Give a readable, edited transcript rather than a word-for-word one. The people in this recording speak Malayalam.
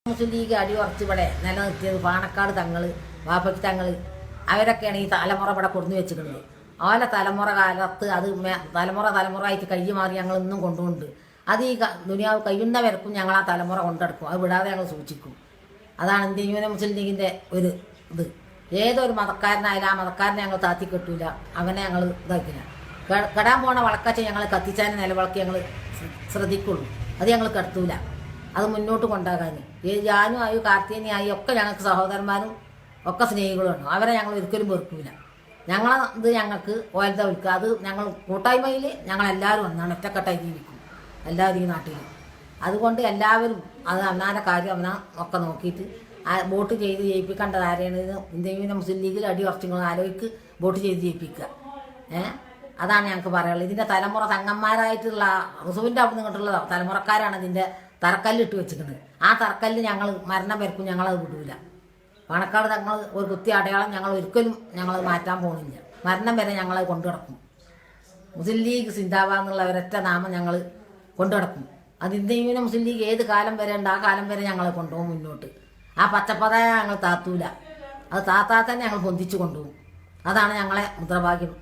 മുസ്ലിം ലീഗ് അടിയുറച്ച് ഇവിടെ നിലനിർത്തിയത് പാണക്കാട് തങ്ങൾ, വാപ്പയ്ക്ക് തങ്ങൾ, അവരൊക്കെയാണ് ഈ തലമുറ ഇവിടെ കൊടുന്നു വെച്ചിട്ടുണ്ട്. ഓല തലമുറ കാലത്ത് അത് തലമുറ ആയിട്ട് കൈ മാറി ഞങ്ങൾ ഇന്നും കൊണ്ടുപോകുന്നുണ്ട്. അത് ഈ ദുനിയാവ് കഴിയുന്നവർക്കും ഞങ്ങൾ ആ തലമുറ കൊണ്ടെടുക്കും. അത് വിടാതെ ഞങ്ങൾ സൂക്ഷിക്കും. അതാണ് ഇന്ത്യൻ മുസ്ലിം ലീഗിൻ്റെ ഒരു ഇത്. ഏതൊരു മതക്കാരനായാലും ആ മതക്കാരനെ ഞങ്ങൾ താത്തി കെട്ടൂല, അവനെ ഞങ്ങൾ ഇതാക്കില്ല. കെടാൻ പോണ വളക്കച്ച ഞങ്ങൾ കത്തിച്ചാൻ നിലവിളക്ക് ഞങ്ങൾ ശ്രദ്ധിക്കുള്ളൂ. അത് ഞങ്ങൾ കെടുത്തൂല. അത് മുന്നോട്ട് കൊണ്ടാകാൻ ഞാനും ആയി കാർത്തികനെയായി ഒക്കെ ഞങ്ങൾക്ക് സഹോദരന്മാരും ഒക്കെ സ്നേഹികളുണ്ട്. അവരെ ഞങ്ങൾ ഒരിക്കലും വെറുക്കൂല. ഇത് ഞങ്ങൾക്ക് ഓലത വിൽക്കുക. അത് ഞങ്ങൾ കൂട്ടായ്മയിൽ ഞങ്ങളെല്ലാവരും ഒന്നാണ്, ഒറ്റക്കെട്ടായി ജീവിക്കും എല്ലാവരും ഈ നാട്ടിൽ. അതുകൊണ്ട് എല്ലാവരും അത് അന്നാൻ്റെ കാര്യം അന്നാ ഒക്കെ നോക്കിയിട്ട് വോട്ട് ചെയ്ത് ജയിപ്പിക്കേണ്ടത് ആരെയാണ്? ഇന്ത്യൻ മുസ്ലിം ലീഗിൽ അടിയുറച്ചുങ്ങൾ ആലോചിക്ക് വോട്ട് ചെയ്ത് ജയിപ്പിക്കുക. അതാണ് ഞങ്ങൾക്ക് പറയാനുള്ളത്. ഇതിൻ്റെ തലമുറ തങ്ങന്മാരായിട്ടുള്ള റുസുവിൻ്റെ അവിടെ നിന്നിട്ടുള്ള തലമുറക്കാരാണ് ഇതിൻ്റെ തറക്കല്ലിട്ട് വെച്ചിട്ടുണ്ട്. ആ തറക്കല്ല് ഞങ്ങൾ മരണം വരക്കും ഞങ്ങളത് വിടൂല. പാണക്കാട് തങ്ങൾ ഒരു കുത്തി അടയാളം ഞങ്ങൾ ഒരിക്കലും ഞങ്ങളത് മാറ്റാൻ പോകുന്നില്ല. മരണം വരെ ഞങ്ങളത് കൊണ്ടു കിടക്കും. മുസ്ലിം ലീഗ് സിന്ദാബാദ് എന്നുള്ള ഒരൊറ്റ നാമം ഞങ്ങൾ കൊണ്ടു കിടക്കും. അത് ഇന്ത്യൻ മുസ്ലിം ലീഗ് ഏത് കാലം വരെ ഉണ്ട് ആ കാലം വരെ ഞങ്ങൾ കൊണ്ടുപോകും മുന്നോട്ട്. ആ പച്ചപ്പതായ ഞങ്ങൾ താത്തൂല. അത് താത്താൽ തന്നെ ഞങ്ങൾ പൊന്തിച്ച് കൊണ്ടുപോകും. അതാണ് ഞങ്ങളെ മുദ്രാവാക്യം.